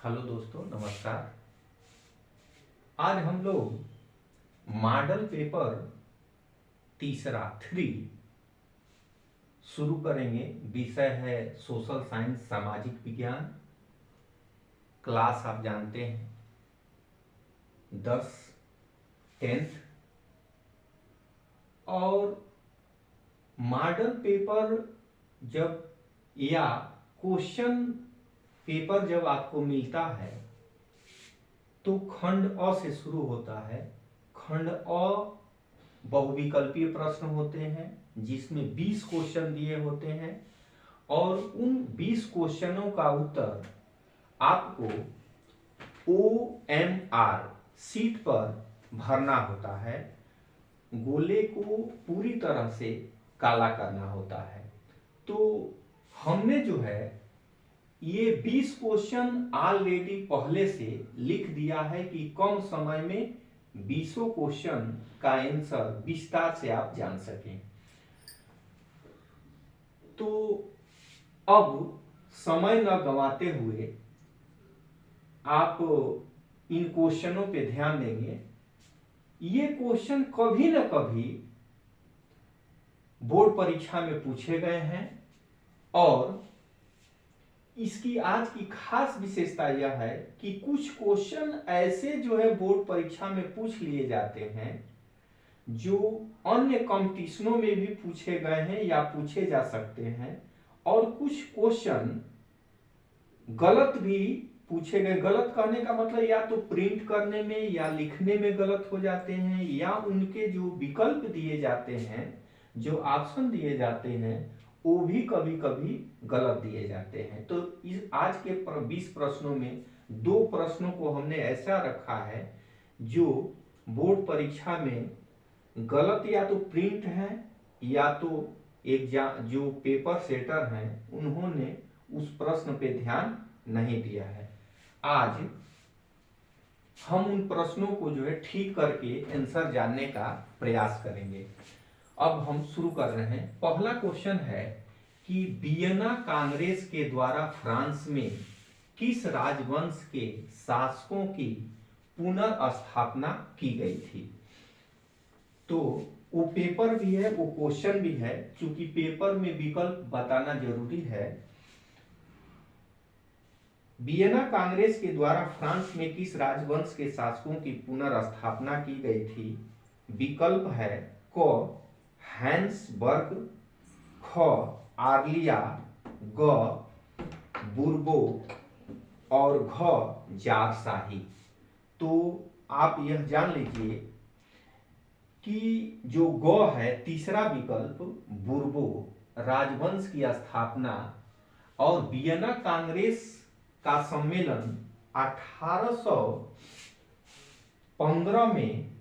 Hello दोस्तों, नमस्कार। आज हम लोग मॉडल पेपर तीसरा 3 शुरू करेंगे। विषय है सोशल साइंस, सामाजिक विज्ञान। क्लास आप जानते हैं 10 10th। और मॉडल पेपर जब या क्वेश्चन पेपर जब आपको मिलता है तो खंड अ से शुरू होता है। खंड अ बहुविकल्पीय प्रश्न होते हैं जिसमें 20 क्वेश्चन दिए होते हैं और उन 20 क्वेश्चनों का उत्तर आपको OMR सीट पर भरना होता है। गोले को पूरी तरह से काला करना होता है। तो हमने जो है ये 20 क्वेश्चन ऑलरेडी पहले से लिख दिया है कि कम समय में 20 क्वेश्चन का आंसर विस्तार से आप जान सकें। तो अब समय न गंवाते हुए आप इन क्वेश्चनों पे ध्यान देंगे। ये क्वेश्चन कभी न कभी बोर्ड परीक्षा में पूछे गए हैं और इसकी आज की खास विशेषता यह है कि कुछ क्वेश्चन ऐसे जो है बोर्ड परीक्षा में पूछ लिए जाते हैं जो अन्य कंपटीशनों में भी पूछे गए हैं या पूछे जा सकते हैं, और कुछ क्वेश्चन गलत भी पूछे गए। गलत कहने का मतलब या तो प्रिंट करने में या लिखने में गलत हो जाते हैं, या उनके जो विकल्प दिए जाते हैं, जो ऑप्शन दिए जाते हैं, वो भी कभी कभी गलत दिए जाते हैं। तो इस आज के 20 प्रश्नों में 2 प्रश्नों को हमने ऐसा रखा है जो बोर्ड परीक्षा में गलत या तो प्रिंट है या तो जो पेपर सेटर हैं उन्होंने उस प्रश्न पे ध्यान नहीं दिया है। आज हम उन प्रश्नों को जो है ठीक करके आंसर जानने का प्रयास करेंगे। अब हम शुरू कर रहे हैं। पहला क्वेश्चन है कि वियना कांग्रेस के द्वारा फ्रांस में किस राजवंश के शासकों की पुनर्स्थापना की गई थी। तो वो पेपर भी है, वो क्वेश्चन भी है। क्योंकि पेपर में विकल्प बताना जरूरी है। वियना कांग्रेस के द्वारा फ्रांस में किस राजवंश के शासकों की पुनर्स्थापना की गई थी। विकल्प है क हैंसबर्ग, ख आर्लिया, ग बुर्बो और घ जारशाही। तो आप यह जान लीजिए कि जो ग है तीसरा विकल्प बुर्बो राजवंश की स्थापना और वियना कांग्रेस का सम्मेलन 1815 में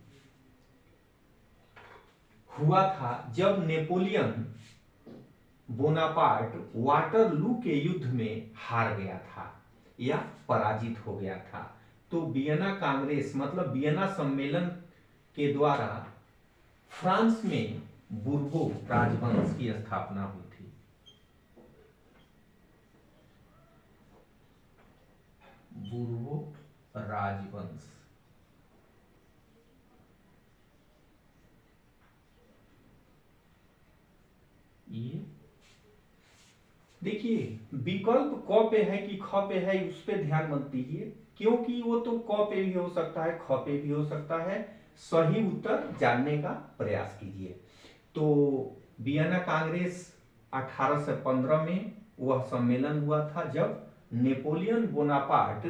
हुआ था जब नेपोलियन बोनापार्ट वाटरलू के युद्ध में हार गया था या पराजित हो गया था। तो वियना कांग्रेस मतलब वियना सम्मेलन के द्वारा फ्रांस में बुर्बो राजवंश की स्थापना हुई थी। बुर्बो राजवंश। ये देखिए विकल्प क पे है कि ख पे है उस पे ध्यान मत दीजिए, क्योंकि वो तो क पे भी हो सकता है, ख पे भी हो सकता है। सही उत्तर जानने का प्रयास कीजिए। तो वियना कांग्रेस 1815 में वह सम्मेलन हुआ था जब नेपोलियन बोनापार्ट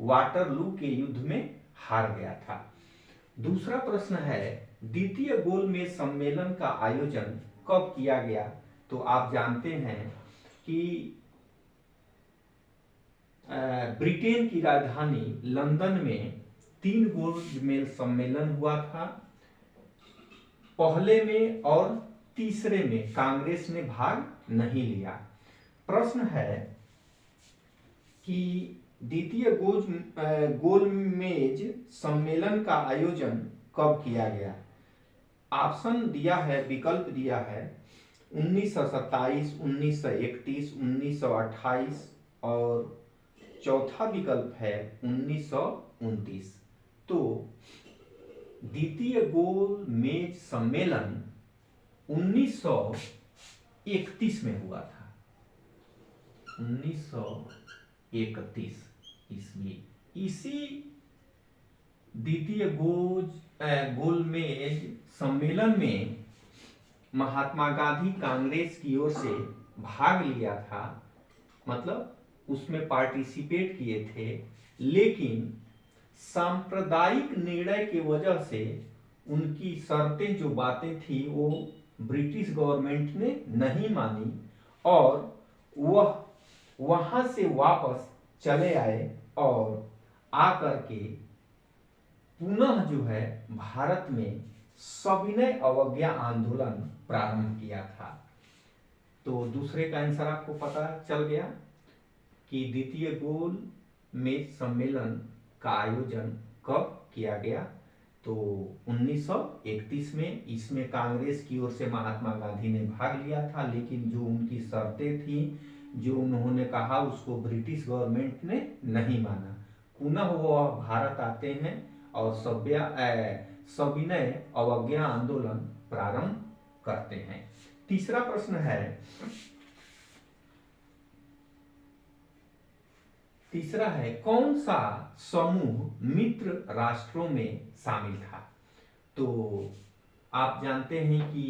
वाटरलू के युद्ध में हार गया था। दूसरा प्रश्न है द्वितीय गोलमेज सम्मेलन का आयोजन कब किया गया। तो आप जानते हैं कि ब्रिटेन की राजधानी लंदन में 3 गोलमेज सम्मेलन हुआ था। पहले में और तीसरे में कांग्रेस ने भाग नहीं लिया। प्रश्न है कि द्वितीय गोलमेज सम्मेलन का आयोजन कब किया गया। ऑप्शन दिया है, विकल्प दिया है 1927, 1931, 1928 और चौथा विकल्प है 1929। तो द्वितीय गोल मेज सम्मेलन 1931 में हुआ था। 1931 ईस्वी। इसी द्वितीय गोलमेज सम्मेलन में महात्मा गांधी कांग्रेस की ओर से भाग लिया था, मतलब उसमें पार्टिसिपेट किए थे, लेकिन सांप्रदायिक निर्णय की वजह से उनकी शर्तें जो बातें थी वो ब्रिटिश गवर्नमेंट ने नहीं मानी और वह वहां से वापस चले आए और आकर के पुनः जो है भारत में सविनय अवज्ञा आंदोलन प्रारंभ किया था। तो दूसरे का आंसर आपको पता चल गया कि द्वितीय गोल मेज सम्मेलन का आयोजन कब किया गया। तो 1931 में। इसमें कांग्रेस की ओर से महात्मा गांधी ने भाग लिया था, लेकिन जो उनकी शर्तें थी, जो उन्होंने कहा, उसको ब्रिटिश गवर्नमेंट ने नहीं माना। पुनः वो भारत आते हैं और सविनय अवज्ञा आंदोलन प्रारंभ करते हैं। तीसरा प्रश्न है कौन सा समूह मित्र राष्ट्रों में शामिल था। तो आप जानते हैं कि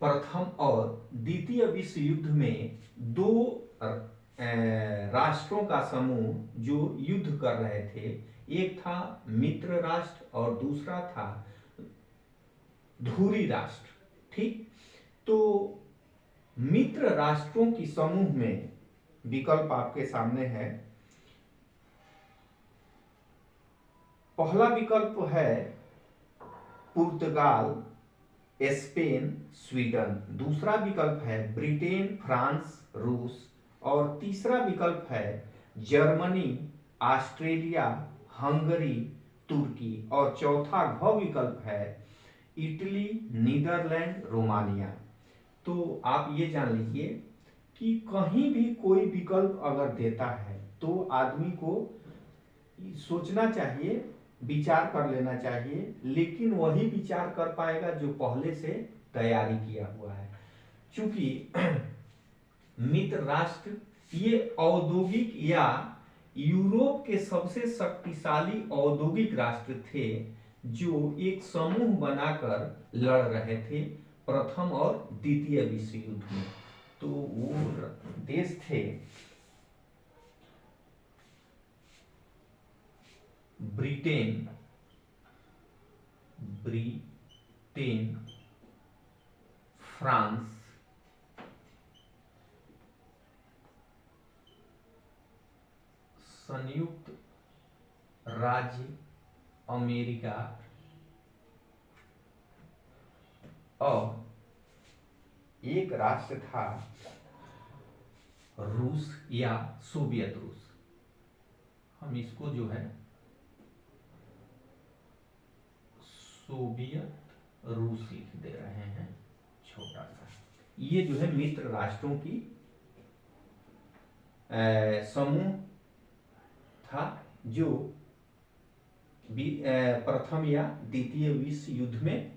प्रथम और द्वितीय विश्व युद्ध में दो राष्ट्रों का समूह जो युद्ध कर रहे थे, एक था मित्र राष्ट्र और दूसरा था धुरी राष्ट्र। ठीक, तो मित्र राष्ट्रों की समूह में विकल्प आपके सामने है। पहला विकल्प है पुर्तगाल, स्पेन, स्वीडन। दूसरा विकल्प है ब्रिटेन, फ्रांस, रूस। और तीसरा विकल्प है जर्मनी, ऑस्ट्रेलिया, हंगरी, तुर्की। और चौथा घ विकल्प है इटली, नीदरलैंड, रोमानिया। तो आप ये जान लीजिए कि कहीं भी कोई विकल्प अगर देता है तो आदमी को सोचना चाहिए, विचार कर लेना चाहिए, लेकिन वही विचार कर पाएगा जो पहले से तैयारी किया हुआ है। क्योंकि मित्र राष्ट्र ये औद्योगिक या यूरोप के सबसे शक्तिशाली औद्योगिक राष्ट्र थे जो एक समूह बनाकर लड़ रहे थे प्रथम और द्वितीय विश्व युद्ध में। तो वो देश थे ब्रिटेन, फ्रांस, संयुक्त राज्य अमेरिका और एक राष्ट्र था रूस या सोवियत रूस। हम इसको जो है सोवियत रूस लिख दे रहे हैं छोटा सा। ये जो है मित्र राष्ट्रों की समूह था जो प्रथम या द्वितीय विश्व युद्ध में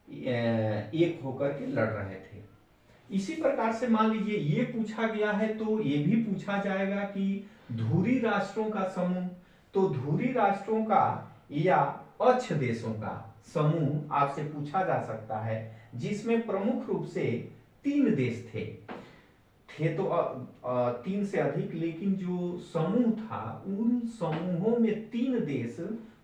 एक होकर के लड़ रहे थे। इसी प्रकार से मान लीजिए ये पूछा गया है तो ये भी पूछा जाएगा कि धुरी राष्ट्रों का समूह। तो धुरी राष्ट्रों का या अक्ष देशों का समूह आपसे पूछा जा सकता है, जिसमें प्रमुख रूप से 3 देश थे तो 3 से अधिक, लेकिन जो समूह था उन समूहों में 3 देश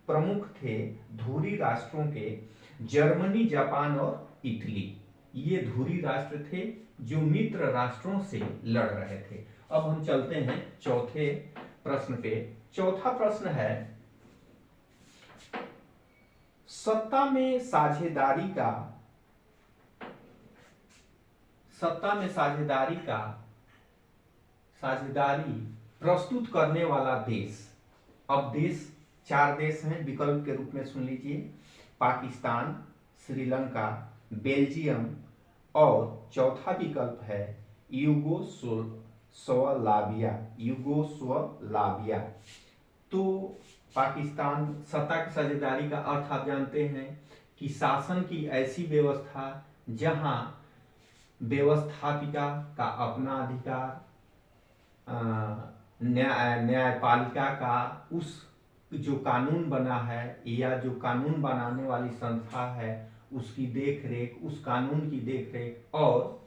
प्रमुख थे धुरी राष्ट्रों के, जर्मनी, जापान और इटली। ये धुरी राष्ट्र थे जो मित्र राष्ट्रों से लड़ रहे थे। अब हम चलते हैं चौथे प्रश्न पे। चौथा प्रश्न है सत्ता में साझेदारी प्रस्तुत करने वाला देश। अब देश 4 देश हैं, विकल्प के रूप में सुन लीजिए। पाकिस्तान, श्रीलंका, बेल्जियम और चौथा विकल्प है युगोस्लाविया, युगोस्लाविया। तो पाकिस्तान सत्ता की साझेदारी का अर्थ आप जानते हैं कि शासन की ऐसी व्यवस्था जहां व्यवस्थापिका का अपना अधिकार, न्यायपालिका का उस जो कानून बना है या जो कानून बनाने वाली संस्था है उसकी देखरेख, उस कानून की देखरेख, और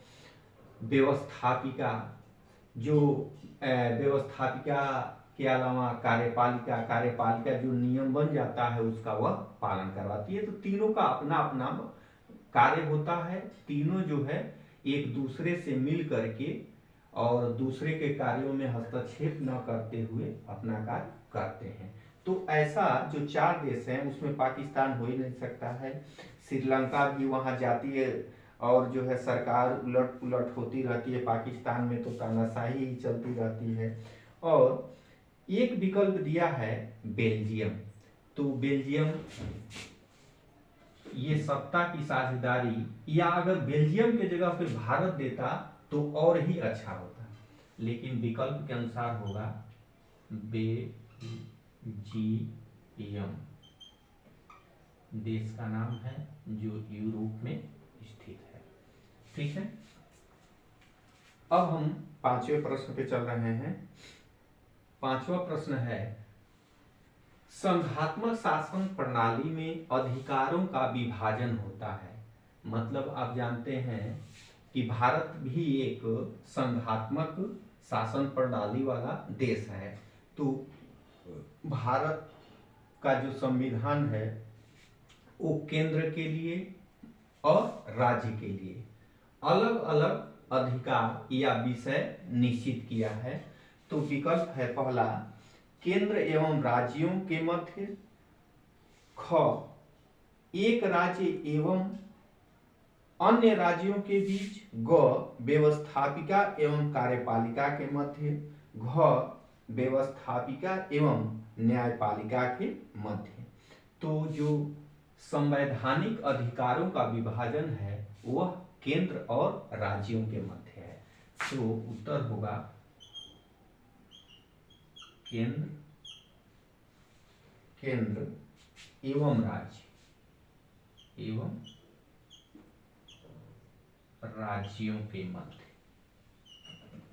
व्यवस्थापिका जो व्यवस्थापिका के अलावा कार्यपालिका जो नियम बन जाता है उसका वह पालन करवाती है। तो तीनों का अपना अपना कार्य होता है। तीनों जो है एक दूसरे से मिल करके और दूसरे के कार्यों में हस्तक्षेप न करते हुए अपना कार्य करते हैं। तो ऐसा जो 4 देश हैं उसमें पाकिस्तान हो ही नहीं सकता है। श्रीलंका भी वहाँ जाती है और जो है सरकार उलट पुलट होती रहती है। पाकिस्तान में तो तानाशाही ही चलती रहती है। और एक विकल्प दिया है बेल्जियम। तो बेल्जियम ये सत्ता की साझेदारी, या अगर बेल्जियम के जगह पे भारत देता तो और ही अच्छा होता, लेकिन विकल्प के अनुसार होगा बेल्जियम। देश का नाम है जो यूरोप में स्थित है। ठीक है, अब हम 5वें प्रश्न पे चल रहे हैं। 5वां प्रश्न है, संघात्मक शासन प्रणाली में अधिकारों का विभाजन होता है। मतलब आप जानते हैं कि भारत भी एक संघात्मक शासन प्रणाली वाला देश है। तो भारत का जो संविधान है वो केंद्र के लिए और राज्य के लिए अलग अलग अधिकार या विषय निश्चित किया है। तो विकल्प है पहला, केंद्र एवं राज्यों के मध्य, ख, एक राज्य एवं अन्य राज्यों के बीच, ग, व्यवस्थापिका एवं कार्यपालिका के मध्य, घ, व्यवस्थापिका एवं न्यायपालिका के मध्य। तो जो संवैधानिक अधिकारों का विभाजन है वह केंद्र और राज्यों के मध्य है। तो उत्तर होगा केंद्र एवं राज्य एवं राज्यों के मध्य,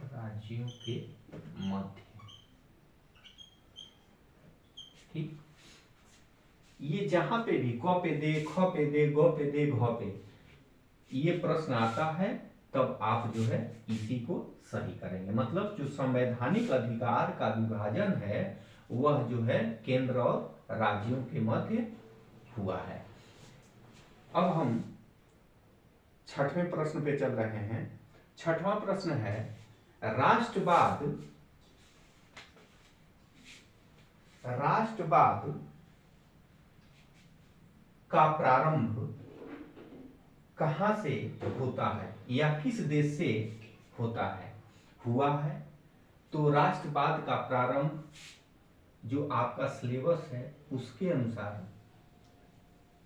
राज्यों के मध्य। ठीक, ये जहां पे भी क पे दे, ख पे दे, ग पे दे, घ पे ये प्रश्न आता है तब आप जो है इसी को सही करेंगे। मतलब जो संवैधानिक अधिकार का विभाजन है वह जो है केंद्र और राज्यों के मध्य हुआ है। अब हम 6वें प्रश्न पे चल रहे हैं। 6वां प्रश्न है, राष्ट्रवाद का प्रारंभ कहां से होता है या किस देश से होता है, हुआ है। तो राष्ट्रवाद का प्रारंभ जो आपका सिलेबस है उसके अनुसार,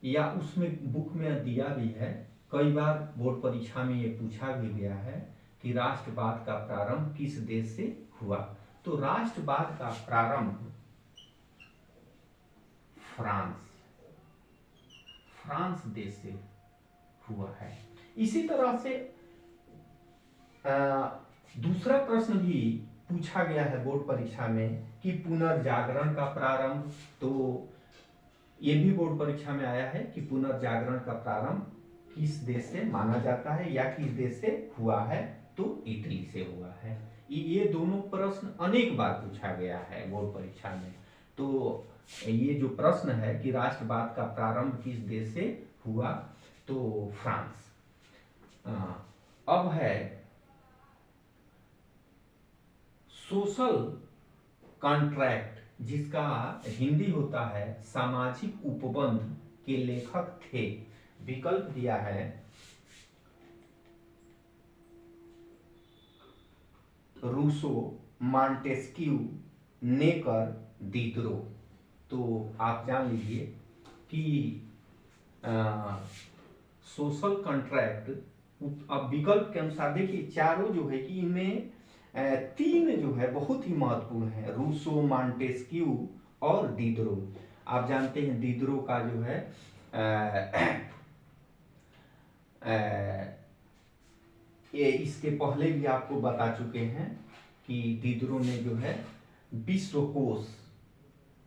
या उसमें बुक में दिया भी है, कई बार बोर्ड परीक्षा में ये पूछा भी गया है कि राष्ट्रवाद का प्रारंभ किस देश से हुआ। तो राष्ट्रवाद का प्रारंभ फ्रांस देश से हुआ है। इसी तरह से दूसरा प्रश्न भी पूछा गया है बोर्ड परीक्षा में कि पुनर्जागरण का प्रारंभ, तो ये भी बोर्ड परीक्षा में आया है कि पुनर्जागरण का प्रारंभ किस देश से माना जाता है या किस देश से हुआ है, तो इटली से हुआ है। ये दोनों प्रश्न अनेक बार पूछा गया है बोर्ड परीक्षा में। तो ये जो प्रश्न है कि राष्ट्रवाद का प्रारंभ किस देश से हुआ, तो फ्रांस। अब है सोशल कॉन्ट्रैक्ट, जिसका हिंदी होता है सामाजिक उपबंध, के लेखक थे। विकल्प दिया है रूसो, मॉन्टेस्क्यू, नेकर, दिदरो। तो आप जान लीजिए कि सोशल कॉन्ट्रैक्ट, अब विकल्प के अनुसार देखिए चारों जो है कि इनमें तीन जो है बहुत ही महत्वपूर्ण है, रूसो, मॉन्टेस्क्यू और डिडरो। आप जानते हैं डिडरो का जो है ये इसके पहले भी आपको बता चुके हैं कि डिडरो ने जो है विश्वकोश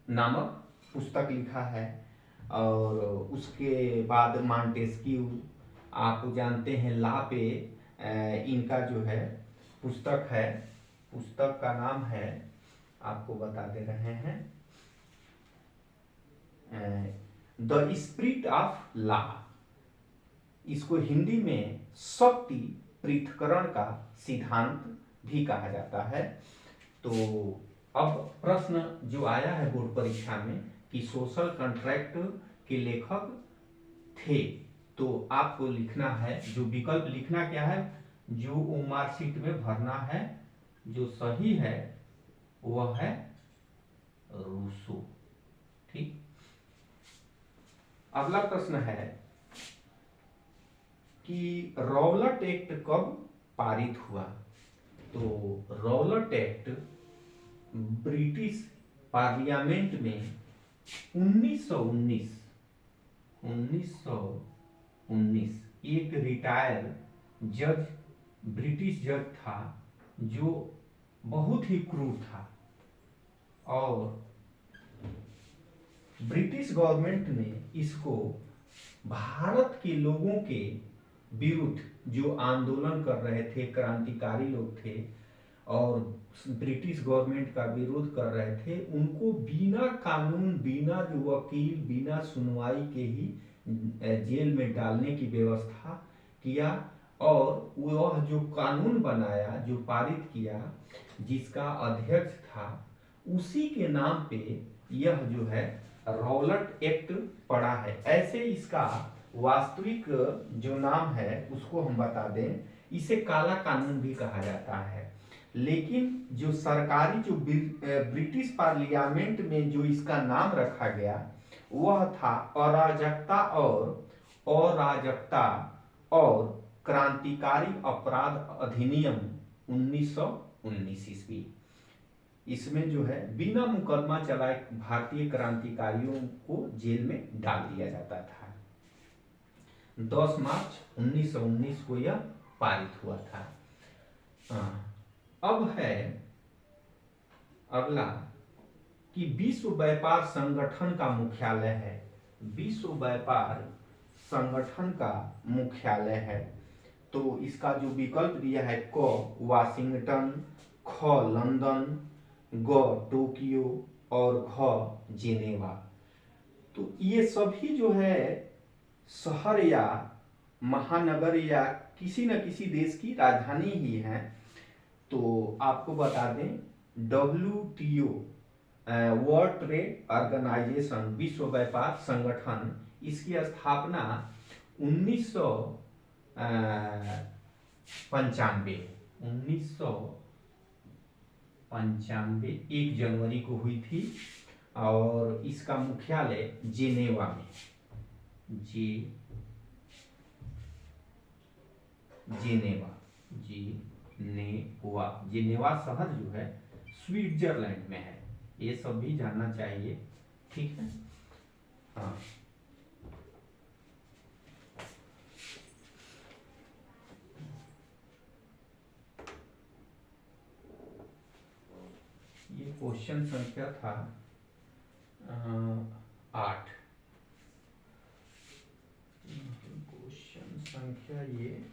नामक पुस्तक लिखा है। और उसके बाद मॉन्टेस्क्यू, आप जानते हैं ला पे इनका जो है पुस्तक है, पुस्तक का नाम है, आपको बता दे रहे हैं, द स्पिरिट ऑफ लॉ। इसको हिंदी में शक्ति पृथक्करण का सिद्धांत भी कहा जाता है। तो अब प्रश्न जो आया है बोर्ड परीक्षा में कि सोशल कॉन्ट्रैक्ट के लेखक थे, तो आपको लिखना है, जो विकल्प लिखना क्या है, जो मार्कशीट में भरना है, जो सही है वह है रूसो। ठीक। अगला प्रश्न है कि रॉबर्ट एक्ट कब पारित हुआ। तो रॉबर्ट एक्ट ब्रिटिश पार्लियामेंट में 1919 एक रिटायर जज, ब्रिटिश जज था जो बहुत ही क्रूर था, और ब्रिटिश गवर्नमेंट ने इसको भारत के लोगों के विरुद्ध, जो आंदोलन कर रहे थे, क्रांतिकारी लोग थे और ब्रिटिश गवर्नमेंट का विरोध कर रहे थे, उनको बिना कानून, बिना जो वकील, बिना सुनवाई के ही जेल में डालने की व्यवस्था किया। और वह जो कानून बनाया, जो पारित किया, जिसका अध्यक्ष था, उसी के नाम पे यह जो है रॉबर्ट एक्ट पड़ा है। ऐसे इसका वास्तविक जो नाम है उसको हम बता दें, इसे काला कानून भी कहा जाता है। लेकिन जो सरकारी, जो ब्रिटिश पार्लियामेंट में जो इसका नाम रखा गया वह था अराजकता और क्रांतिकारी अपराध अधिनियम 1919 ईस्वी। इसमें जो है बिना मुकदमा चलाए भारतीय क्रांतिकारियों को जेल में डाल दिया जाता था। 10 मार्च 1919 को यह पारित हुआ था। अब है अगला कि विश्व व्यापार संगठन का मुख्यालय है। विश्व व्यापार संगठन का मुख्यालय है, तो इसका जो विकल्प दिया है, क वाशिंगटन, ख लंदन, ग टोक्यो और घ जेनेवा। तो ये सभी जो है शहर या महानगर या किसी न किसी देश की राजधानी ही है। तो आपको बता दें, WTO वर्ल्ड ट्रेड ऑर्गेनाइजेशन, विश्व व्यापार संगठन, इसकी स्थापना 1995 1 जनवरी को हुई थी, और इसका मुख्यालय जेनेवा में, जेनेवा शहर जो है स्विट्जरलैंड में है। ये सब भी जानना चाहिए। ठीक है। हाँ, ये क्वेश्चन संख्या था 8। क्वेश्चन संख्या ये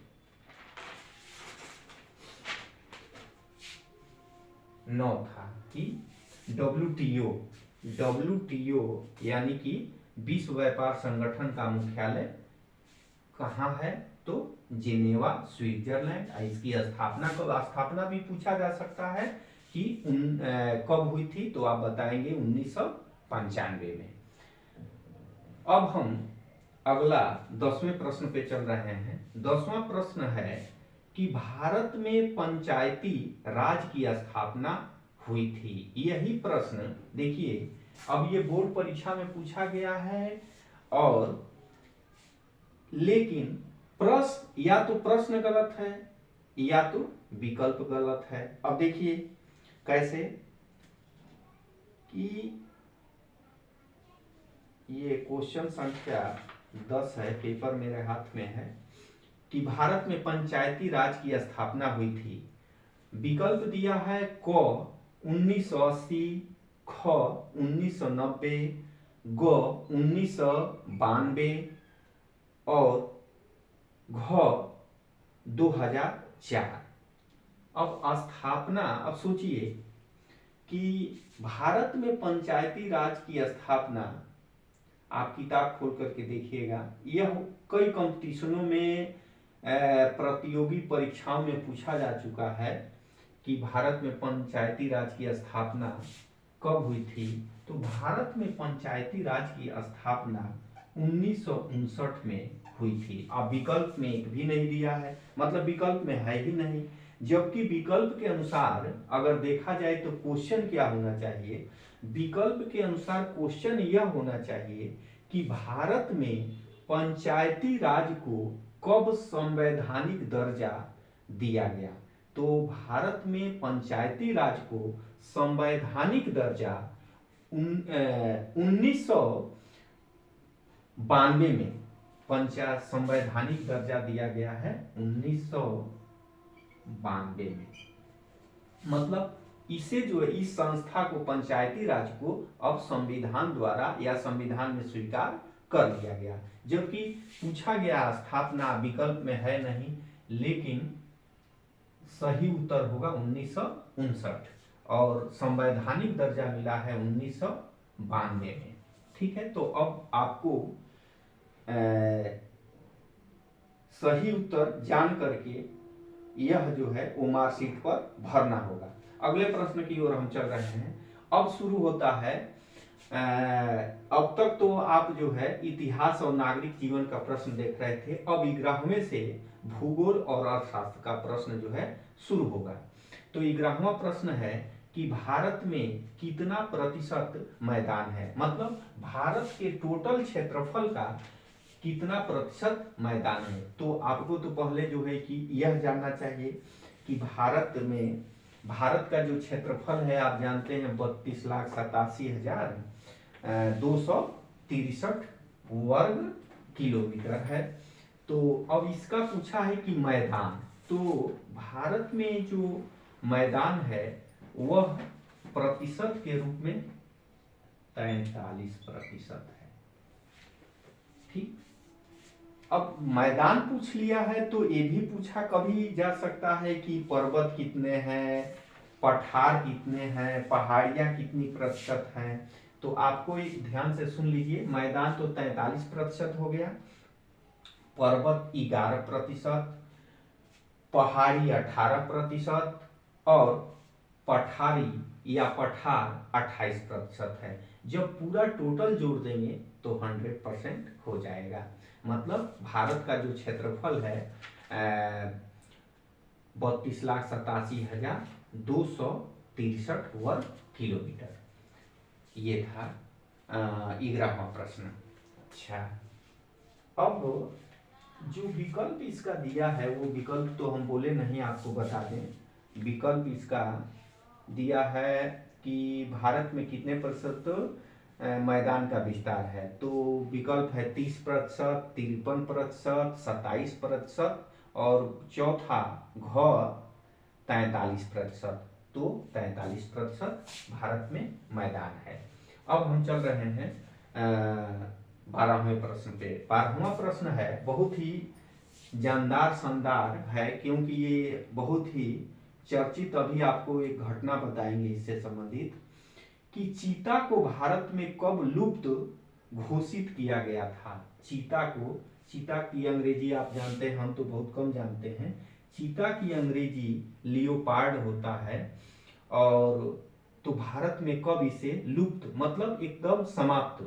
9 था कि WTO यानी कि विश्व व्यापार संगठन का मुख्यालय कहाँ है, तो जेनेवा स्विट्जरलैंड। इसकी स्थापना भी पूछा जा सकता है कि कब हुई थी, तो आप बताएंगे 1995 में। अब हम अगला 10वें प्रश्न पे चल रहे हैं। 10वां प्रश्न है कि भारत में पंचायती राज की स्थापना हुई थी। यही प्रश्न देखिए, अब ये बोर्ड परीक्षा में पूछा गया है, और लेकिन प्रश्न या तो प्रश्न गलत है या तो विकल्प गलत है। अब देखिए कैसे कि ये क्वेश्चन संख्या 10 है, पेपर मेरे हाथ में है, कि भारत में पंचायती राज की स्थापना हुई थी। विकल्प दिया है क 1980, ख 1990, ग 1992 और घ 2004। अब स्थापना, अब सोचिए कि भारत में पंचायती राज की स्थापना, आप किताब खोल करके देखिएगा, यह कई कंपटीशनों में प्रतियोगी परीक्षाओं में पूछा जा चुका है कि भारत में पंचायती राज की स्थापना कब हुई थी। तो भारत में पंचायती राज की स्थापना 1959 में हुई थी। अब विकल्प में एक भी नहीं दिया है, मतलब विकल्प में है ही नहीं। जबकि विकल्प के अनुसार अगर देखा जाए तो क्वेश्चन क्या होना चाहिए, विकल्प के अनुसार क्वेश्चन यह होना चाहिए कि भारत में पंचायती राज को कब संवैधानिक दर्जा दिया गया। तो भारत में पंचायती राज को संवैधानिक दर्जा 1992 में पंचायत संवैधानिक दर्जा दिया गया है 1992 में। मतलब इसे जो है, इस संस्था को, पंचायती राज को अब संविधान द्वारा या संविधान में स्वीकार कर लिया गया। जबकि पूछा गया स्थापना विकल्प में है नहीं, लेकिन सही उत्तर होगा 1959 और संवैधानिक दर्जा मिला है 1992 में। ठीक है, तो अब आपको सही उत्तर जान करके यह जो है वो मार्कशीट पर भरना होगा। अगले प्रश्न की ओर हम चल रहे हैं। अब शुरू होता है, अब तक तो आप जो है इतिहास और नागरिक जीवन का प्रश्न देख रहे थे। अब 11वें से भूगोल और अर्थशास्त्र का प्रश्न जो है शुरू होगा। तो 11वां प्रश्न है कि भारत में कितना प्रतिशत मैदान है, मतलब भारत के टोटल क्षेत्रफल का कितना प्रतिशत मैदान है। तो आपको तो पहले जो है कि यह जानना चाहिए कि भारत का जो क्षेत्रफल है, आप जानते हैं 32,87,263 वर्ग किलोमीटर है। तो अब इसका पूछा है कि मैदान, तो भारत में जो मैदान है वह प्रतिशत के रूप में 43% है। ठीक, अब मैदान पूछ लिया है तो ये भी पूछा कभी जा सकता है कि पर्वत कितने हैं, पठार कितने हैं, पहाड़ियां कितनी प्रतिशत हैं। तो आपको एक ध्यान से सुन लीजिए, मैदान तो 43% हो गया, पर्वत 11%, पहाड़ी 18% और पठारी या पठार 28% है। जब पूरा टोटल जोड़ देंगे तो 100% हो जाएगा। मतलब भारत का जो क्षेत्रफल है 32,87,263 वर्ग किलोमीटर। ये था 11वां प्रश्न। अच्छा, अब जो विकल्प इसका दिया है वो विकल्प तो हम बोले नहीं, आपको बता दें। विकल्प इसका दिया है कि भारत में कितने प्रतिशत मैदान का विस्तार है। तो विकल्प है 30%, 53%, 27% और चौथा घ 43%। तो 43% भारत में मैदान है। अब हम चल रहे हैं 12वें प्रश्न पे। 12वां प्रश्न है, बहुत ही जानदार शानदार है, क्योंकि ये बहुत ही चर्चित, अभी आपको एक घटना बताएंगे इससे संबंधित, कि चीता को भारत में कब लुप्त घोषित किया गया था। चीता की अंग्रेजी आप जानते हैं, हम तो बहुत कम जानते हैं। चीता की अंग्रेजी लियोपार्ड होता है। और तो भारत में कब इसे लुप्त, मतलब एकदम समाप्त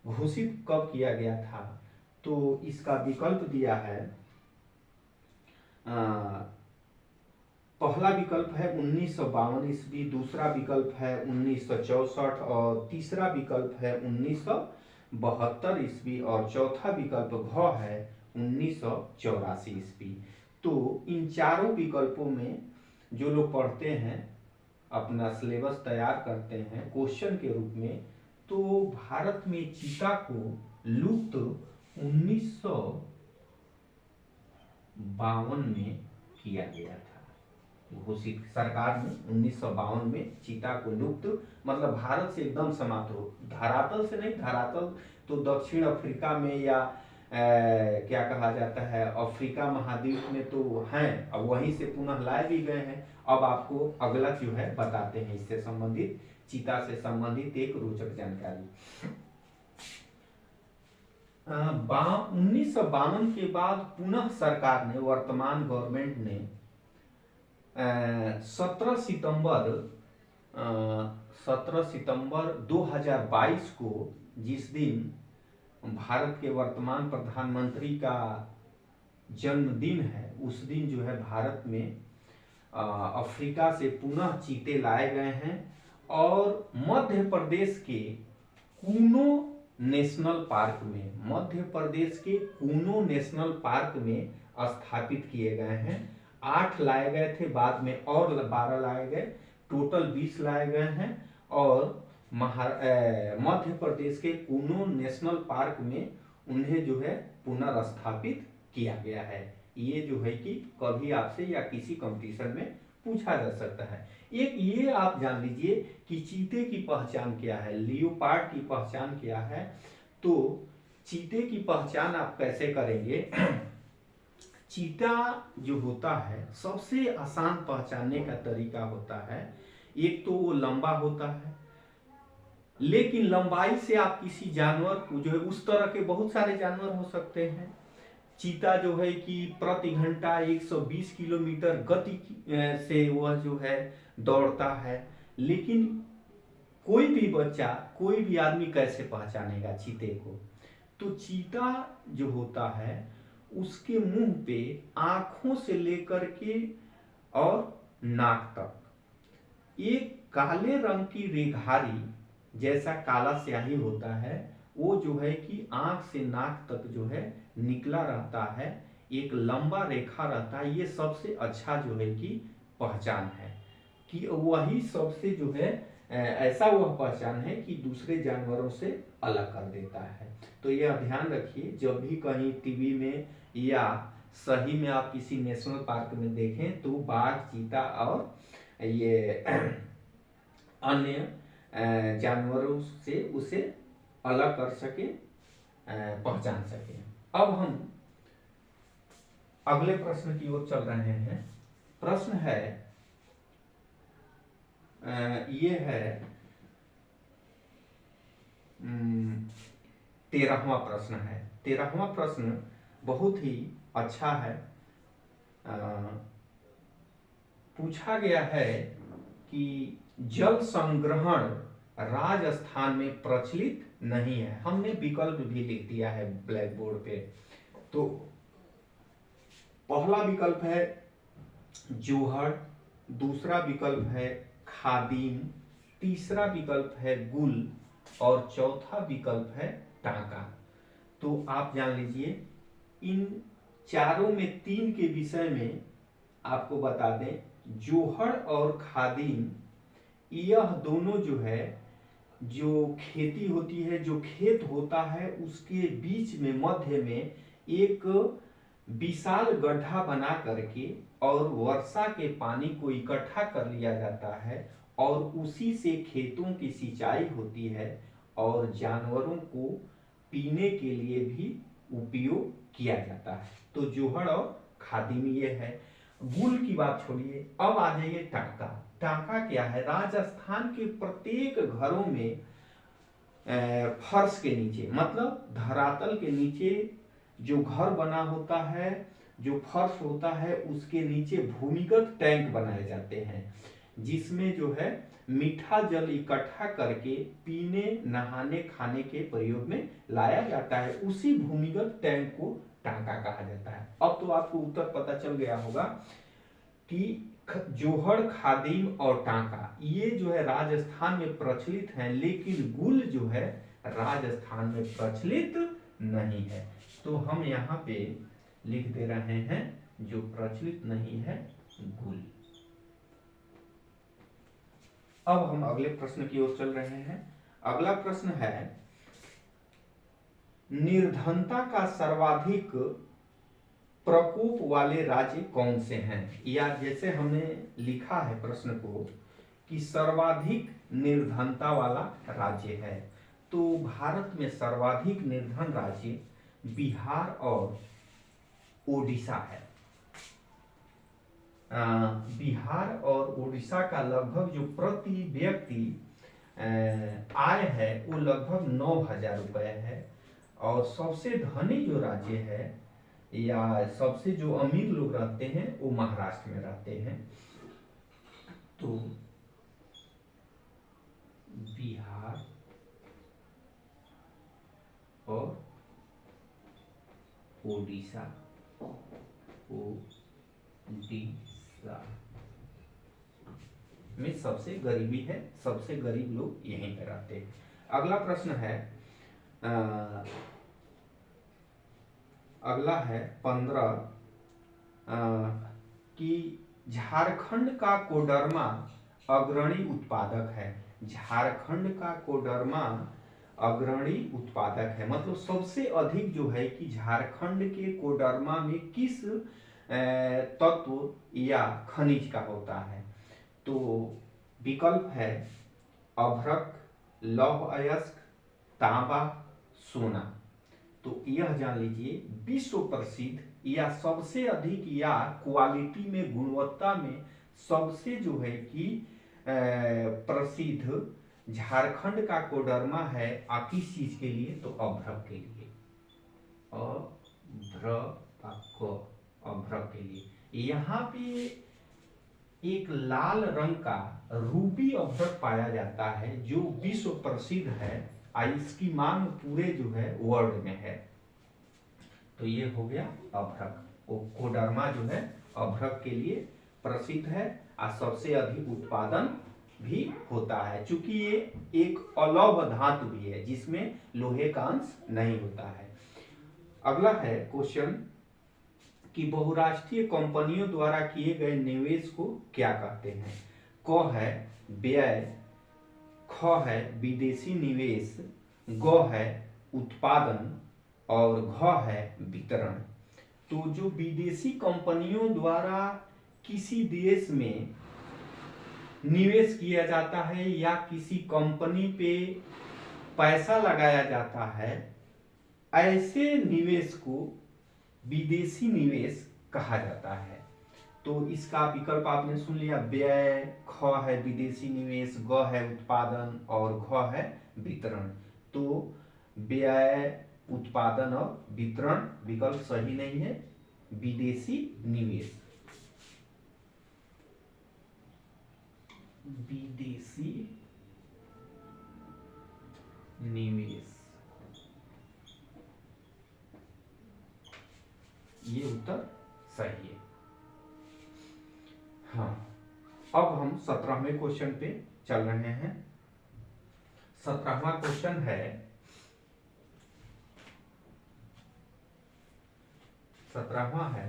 घोषित कब किया गया था। तो इसका विकल्प दिया है, पहला विकल्प है 1952 ईस्वी, दूसरा विकल्प है 1964 और तीसरा विकल्प है 1972 ईस्वी और चौथा विकल्प घ है 1984 ईस्वी। तो इन चारों विकल्पों में जो लोग पढ़ते हैं, अपना सिलेबस तैयार करते हैं क्वेश्चन के रूप में, तो भारत में चीता को लुप्त 1952 में किया गया था, घोषित सरकार ने 1952 में चीता को लुप्त, मतलब भारत से एकदम समाप्त हो, धरातल से नहीं, धरातल तो दक्षिण अफ्रीका में या क्या कहा जाता है अफ्रीका महाद्वीप में तो हैं, अब वहीं से पुनः लाए भी गए हैं। अब आपको अगला जो है बताते हैं इससे संबंधित, चीता से संबंधित एक रोचक जानकारी। 1952 के बाद पुनः सरकार ने, वर्तमान गवर्नमेंट ने 17 सितंबर 2022 को, जिस दिन भारत के वर्तमान प्रधानमंत्री का जन्मदिन है, उस दिन जो है भारत में अफ्रीका से पुनः चीते लाए गए हैं और मध्य प्रदेश के कूनो नेशनल पार्क में, मध्य प्रदेश के कूनो नेशनल पार्क में स्थापित किए गए हैं। 8 लाए गए थे, बाद में और 12 लाए गए, टोटल 20 लाए गए हैं और मध्य प्रदेश के कूनो नेशनल पार्क में उन्हें जो है पुनर्स्थापित किया गया है। ये जो है कि कभी आपसे या किसी कंपटीशन में पूछा जा सकता है। एक ये आप जान लीजिए कि चीते की पहचान क्या है, लियोपार्ड की पहचान क्या है। तो चीते की पहचान आप कैसे करेंगे? चीता जो होता है, सबसे आसान पहचानने का तरीका होता है, एक तो वो लंबा होता है, लेकिन लंबाई से आप किसी जानवर को जो है, उस तरह के बहुत सारे जानवर हो सकते हैं। चीता जो है कि प्रति घंटा 120 किलोमीटर गति से वह जो है दौड़ता है, लेकिन कोई भी बच्चा, कोई भी आदमी कैसे पहचानेगा चीते को? तो चीता जो होता है उसके मुंह पे आंखों से लेकर के और नाक तक एक काले रंग की रेघारी जैसा काला स्याही होता है, वो जो है कि आंख से नाक तक जो है निकला रहता है, एक लंबा रेखा रहता है। ये सबसे अच्छा जो है कि पहचान है कि वही सबसे जो है ऐसा वह पहचान है कि दूसरे जानवरों से अलग कर देता है। तो यह ध्यान रखिए, जब भी कहीं टीवी में या सही में आप किसी नेशनल पार्क में देखें तो बाघ, चीता और ये अन्य जानवरों से उसे अलग कर सके, पहचान सके। अब हम अगले प्रश्न की ओर चल रहे हैं। प्रश्न है ये है 13वां प्रश्न है। 13वां प्रश्न बहुत ही अच्छा है। पूछा गया है कि जल संग्रहण राजस्थान में प्रचलित नहीं है। हमने विकल्प भी लिख दिया है ब्लैक बोर्ड पे। तो पहला विकल्प है जोहड़, दूसरा विकल्प है खादिम, तीसरा विकल्प है गुल और चौथा विकल्प है टांका। तो आप जान लीजिए, इन चारों में 3 के विषय में आपको बता दें, जोहड़ और खादिम यह दोनों जो है, जो खेती होती है, जो खेत होता है, उसके बीच में मध्य में एक विशाल गड्ढा बना करके और वर्षा के पानी को इकट्ठा कर लिया जाता है और उसी से खेतों की सिंचाई होती है और जानवरों को पीने के लिए भी उपयोग किया जाता है। तो जोहड़ और खादिम ये है। गुल की बात छोड़िए, अब आ जाइए टांका। टांका क्या है? राजस्थान के प्रत्येक घरों में फर्श के नीचे, मतलब धरातल के नीचे जो घर बना होता है, जो फर्श होता है, उसके नीचे भूमिगत टैंक बनाए जाते हैं, जिसमें जो है मीठा जल इकट्ठा करके पीने, नहाने, खाने के प्रयोग में लाया जाता है। उसी भूमिगत टैंक को टांका कहा जाता है। अब तो आपको उत्तर पता चल गया होगा कि जोहड़, खादिम और टांका ये जो है राजस्थान में प्रचलित हैं, लेकिन गुल जो है राजस्थान में प्रचलित नहीं है। तो हम यहाँ पे लिख दे रहे हैं जो प्रचलित नहीं है गुल। अब हम अगले प्रश्न की ओर चल रहे हैं। अगला प्रश्न है, निर्धनता का सर्वाधिक प्रकोप वाले राज्य कौन से हैं? या जैसे हमने लिखा है प्रश्न को कि सर्वाधिक निर्धनता वाला राज्य है, तो भारत में सर्वाधिक निर्धन राज्य बिहार और ओडिशा है। बिहार और उड़ीसा का लगभग जो प्रति व्यक्ति आय है वो लगभग 9,000 रुपये है। और सबसे धनी जो राज्य है या सबसे जो अमीर लोग रहते हैं वो महाराष्ट्र में रहते हैं। तो बिहार और ओडिशा में सबसे गरीबी है, सबसे गरीब लोग यहीं पे रहते हैं। अगला प्रश्न है, अगला है 15 कि झारखंड का कोडरमा अग्रणी उत्पादक है। झारखंड का कोडरमा अग्रणी उत्पादक है, मतलब सबसे अधिक जो है कि झारखंड के कोडरमा में किस तत्व या खनिज का होता है? तो विकल्प है अभ्रक, लौह अयस्क, तांबा, सोना। तो यह जान लीजिए विश्व प्रसिद्ध या सबसे अधिक या क्वालिटी में, गुणवत्ता में सबसे जो है कि प्रसिद्ध झारखंड का कोडरमा है। किस चीज के लिए? तो अभ्रक के लिए। अभ्रक के लिए। यहाँ पे एक लाल रंग का रूबी अभ्रक पाया जाता है जो विश्व प्रसिद्ध है। इसकी मांग पूरे जो है वर्ल्ड में है। तो ये हो गया अभ्रक। वो कोडरमा जो है अभ्रक के लिए प्रसिद्ध है और सबसे अधिक उत्पादन भी होता है, चूंकि ये एक अलौह धातु भी है जिसमें लोहे का अंश नहीं होता है। अगला है क्वेश्चन कि बहुराष्ट्रीय कंपनियों द्वारा किए गए निवेश को क्या कहते हैं? क है व्यय, ख है विदेशी निवेश, ग है उत्पादन और घ है वितरण। तो जो विदेशी कंपनियों द्वारा किसी देश में निवेश किया जाता है या किसी कंपनी पे पैसा लगाया जाता है, ऐसे निवेश को विदेशी निवेश कहा जाता है। तो इसका विकल्प आपने सुन लिया, व्यय, ख है विदेशी निवेश, ग है उत्पादन और घ है वितरण। तो व्यय, उत्पादन और वितरण विकल्प सही नहीं है, विदेशी निवेश। विदेशी निवेश, ये उत्तर सही है। हाँ, अब हम 17वें क्वेश्चन पे चल रहे हैं। 17वां क्वेश्चन है, 17वां है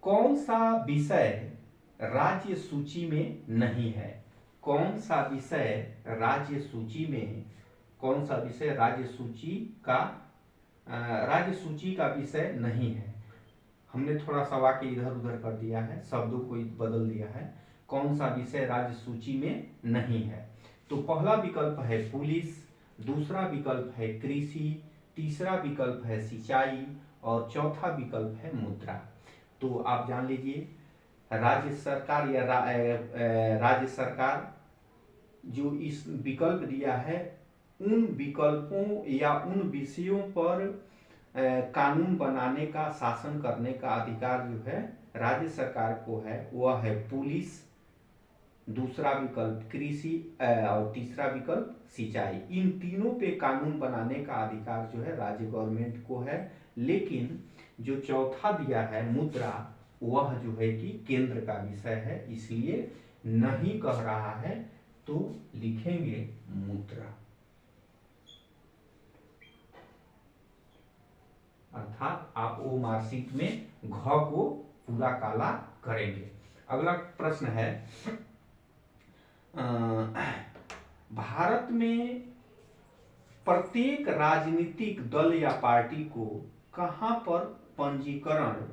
कौन सा विषय राज्य सूची में नहीं है? कौन सा विषय राज्य सूची में, कौन सा विषय राज्य सूची का विषय नहीं है? हमने थोड़ा सा वाक्य इधर उधर कर दिया है, शब्दों को बदल दिया है। कौन सा विषय राज्य सूची में नहीं है? तो पहला विकल्प है पुलिस, दूसरा विकल्प है कृषि, तीसरा विकल्प है सिंचाई और चौथा विकल्प है मुद्रा। तो आप जान लीजिए राज्य सरकार या राज्य सरकार जो इस विकल्प दिया है, उन विकल्पों या उन विषयों पर कानून बनाने का, शासन करने का अधिकार जो है राज्य सरकार को है। वह है पुलिस, दूसरा विकल्प कृषि और तीसरा विकल्प सिंचाई। इन तीनों पे कानून बनाने का अधिकार जो है राज्य गवर्नमेंट को है। लेकिन जो चौथा दिया है मुद्रा, वह जो है कि केंद्र का विषय है, इसलिए नहीं कह रहा है। तो लिखेंगे मूत्रा, अर्थात आप वो मार्कशीट में घ को पूरा काला करेंगे। अगला प्रश्न है, भारत में प्रत्येक राजनीतिक दल या पार्टी को कहां पर पंजीकरण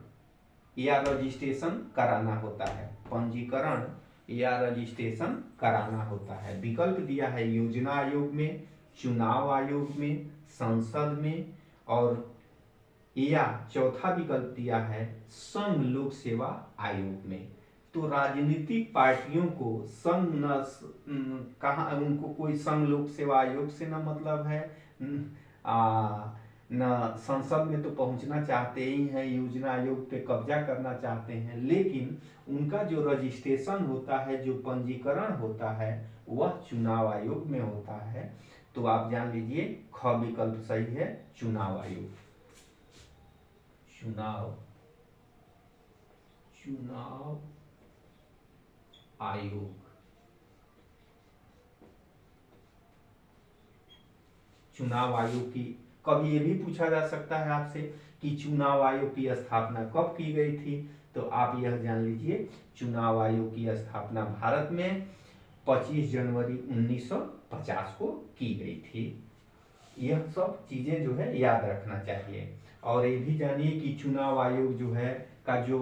या रजिस्ट्रेशन कराना होता है? पंजीकरण या रजिस्ट्रेशन कराना होता है। विकल्प दिया है योजना आयोग में, चुनाव आयोग में, संसद में, और या चौथा विकल्प दिया है संघ लोक सेवा आयोग में। तो राजनीतिक पार्टियों को संघ कहाँ, उनको कोई संघ लोक सेवा आयोग से न मतलब है, न संसद में तो पहुंचना चाहते ही हैं, योजना आयोग पे कब्जा करना चाहते हैं, लेकिन उनका जो रजिस्ट्रेशन होता है, जो पंजीकरण होता है, वह चुनाव आयोग में होता है। तो आप जान लीजिए ख विकल्प सही है, चुनाव आयोग। चुनाव आयोग। चुनाव आयोग की कभी ये भी पूछा जा सकता है आपसे कि चुनाव आयोग की स्थापना कब की गई थी? तो आप यह जान लीजिए चुनाव आयोग की स्थापना भारत में 25 जनवरी 1950 को की गई थी। यह सब चीजें जो है याद रखना चाहिए। और ये भी जानिए कि चुनाव आयोग जो है का जो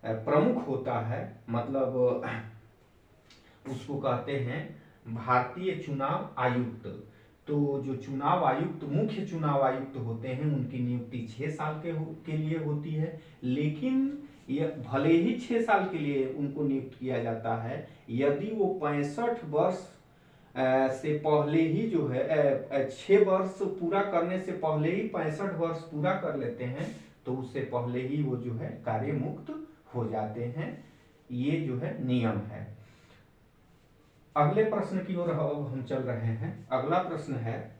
प्रमुख होता है, मतलब उसको कहते हैं भारतीय चुनाव आयुक्त। तो जो चुनाव आयुक्त, मुख्य चुनाव आयुक्त होते हैं, उनकी नियुक्ति 6 साल के लिए होती है। लेकिन ये भले ही 6 साल के लिए उनको नियुक्त किया जाता है, यदि वो 65 वर्ष से पहले ही जो है 6 वर्ष पूरा करने से पहले ही 65 वर्ष पूरा कर लेते हैं, तो उससे पहले ही वो जो है कार्य मुक्त हो जाते हैं। ये जो है नियम है। अगले प्रश्न की ओर अब हम चल रहे हैं। अगला प्रश्न है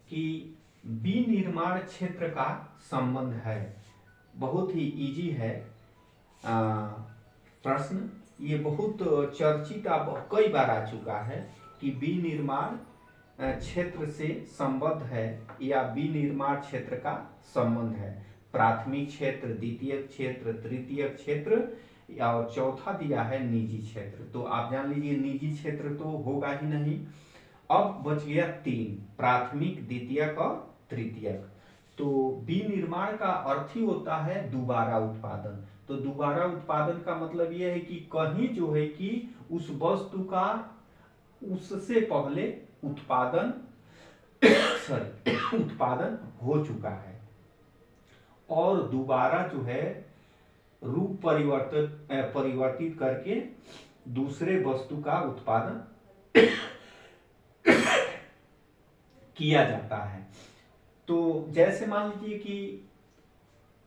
कि विनिर्माण क्षेत्र का संबंध है। बहुत ही इजी है प्रश्न, ये बहुत चर्चित कई बार आ चुका है कि विनिर्माण क्षेत्र से संबद्ध है या विनिर्माण क्षेत्र का संबंध है। प्राथमिक क्षेत्र, द्वितीय क्षेत्र, तृतीय क्षेत्र, और चौथा दिया है निजी क्षेत्र। तो आप जान लीजिए निजी क्षेत्र तो होगा ही नहीं। अब बच गया 3, प्राथमिक, द्वितीयक और तृतीयक। तो विनिर्माण का अर्थ ही होता है दोबारा उत्पादन। तो दोबारा उत्पादन का मतलब यह है कि कहीं जो है कि उस वस्तु का उससे पहले उत्पादन उत्पादन हो चुका है और दोबारा जो है रूप परिवर्तित करके दूसरे वस्तु का उत्पादन किया जाता है। तो जैसे मान लीजिए कि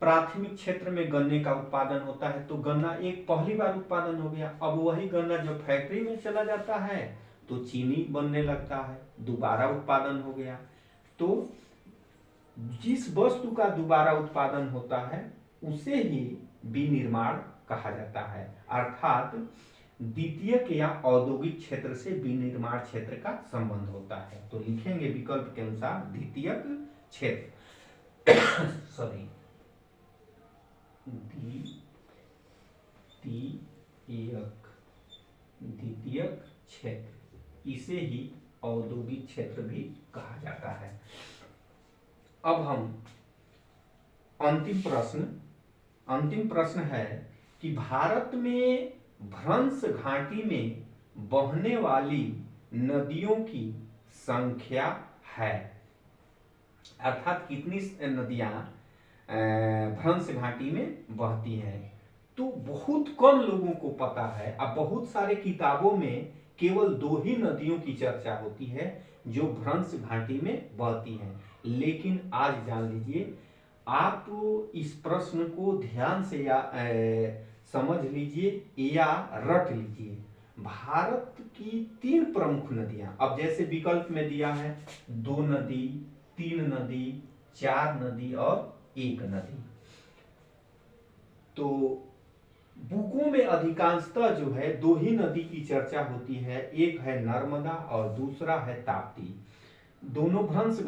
प्राथमिक क्षेत्र में गन्ने का उत्पादन होता है, तो गन्ना एक पहली बार उत्पादन हो गया। अब वही गन्ना जब फैक्ट्री में चला जाता है तो चीनी बनने लगता है, दोबारा उत्पादन हो गया। तो जिस वस्तु का दोबारा उत्पादन होता है उसे ही विनिर्माण कहा जाता है। अर्थात द्वितीयक या औद्योगिक क्षेत्र से विनिर्माण क्षेत्र का संबंध होता है। तो लिखेंगे विकल्प के अनुसार द्वितीयक क्षेत्र सॉरी द्वितीयक क्षेत्र, इसे ही औद्योगिक क्षेत्र भी कहा जाता है। अब हम अंतिम प्रश्न है कि भारत में भ्रंश घाटी में बहने वाली नदियों की संख्या है, अर्थात कितनी नदियां भ्रंश घाटी में बहती हैं। तो बहुत कम लोगों को पता है। अब बहुत सारे किताबों में केवल 2 ही नदियों की चर्चा होती है जो भ्रंश घाटी में बहती हैं। लेकिन आज जान लीजिए, आप इस प्रश्न को ध्यान से या समझ लीजिए या रट लीजिए। भारत की 3 प्रमुख नदियां, अब जैसे विकल्प में दिया है 2 नदी, 3 नदी, 4 नदी और 1 नदी। तो बुकों में अधिकांशतः जो है दो ही नदी की चर्चा होती है, एक है नर्मदा और दूसरा है ताप्ती। दोनों भ्रंश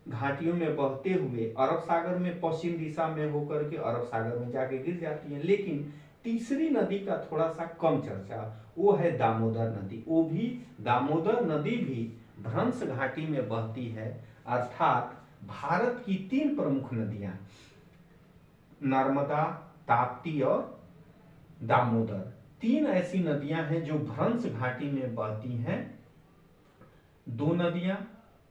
घाटियों में बहते हुए अरब सागर में पश्चिम दिशा में होकर के अरब सागर में जाके गिर जाती है। लेकिन तीसरी नदी का थोड़ा सा कम चर्चा, वो है दामोदर नदी। वो भी दामोदर नदी भी भ्रंश घाटी में बहती है। अर्थात भारत की तीन प्रमुख नदियां नर्मदा, ताप्ती और दामोदर, तीन ऐसी नदियां हैं जो भ्रंश घाटी में बहती हैं। दो नदियां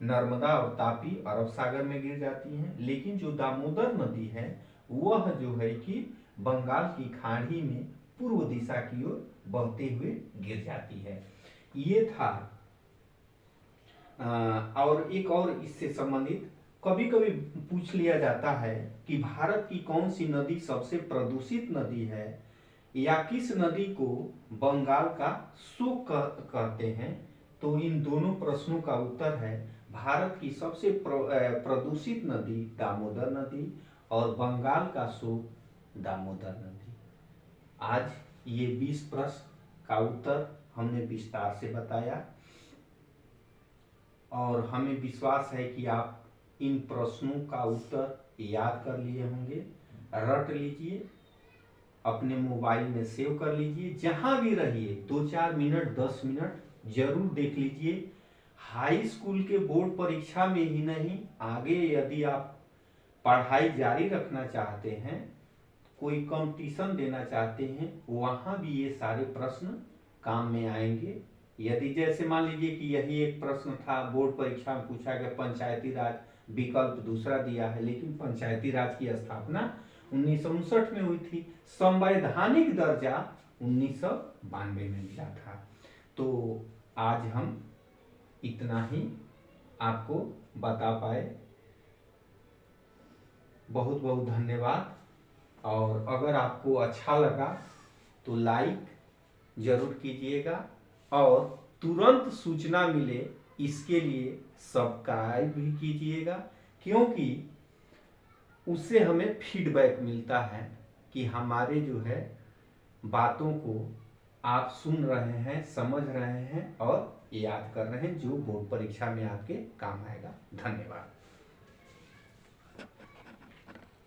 नर्मदा और तापी अरब सागर में गिर जाती हैं, लेकिन जो दामोदर नदी है वह जो है कि बंगाल की खाड़ी में पूर्व दिशा की ओर बहते हुए गिर जाती है। ये था। और एक और इससे संबंधित कभी कभी पूछ लिया जाता है कि भारत की कौन सी नदी सबसे प्रदूषित नदी है, या किस नदी को बंगाल का शोक कहते हैं। तो इन दोनों प्रश्नों का उत्तर है भारत की सबसे प्रदूषित नदी दामोदर नदी और बंगाल का शोक दामोदर नदी। आज ये 20 प्रश्न का उत्तर हमने विस्तार से बताया और हमें विश्वास है कि आप इन प्रश्नों का उत्तर याद कर लिए होंगे। रट लीजिए, अपने मोबाइल में सेव कर लीजिए, जहां भी रहिए 2-4 मिनट 10 मिनट जरूर देख लीजिए। हाई स्कूल के बोर्ड परीक्षा में ही नहीं, आगे यदि आप पढ़ाई जारी रखना चाहते हैं, कोई कंपटीशन देना चाहते हैं, वहां भी ये सारे प्रश्न काम में आएंगे। यदि जैसे मान लीजिए कि यही एक प्रश्न था बोर्ड परीक्षा में पूछा गया, पंचायती राज विकल्प दूसरा दिया है, लेकिन पंचायती राज की स्थापना 1959 में हुई थी, संवैधानिक दर्जा 1992 में मिला था। तो आज हम इतना ही आपको बता पाए। बहुत बहुत धन्यवाद। और अगर आपको अच्छा लगा तो लाइक जरूर कीजिएगा और तुरंत सूचना मिले इसके लिए सब्सक्राइब भी कीजिएगा, क्योंकि उससे हमें फीडबैक मिलता है कि हमारे जो है बातों को आप सुन रहे हैं, समझ रहे हैं और याद कर रहे हैं, जो बोर्ड परीक्षा में आपके काम आएगा। धन्यवाद।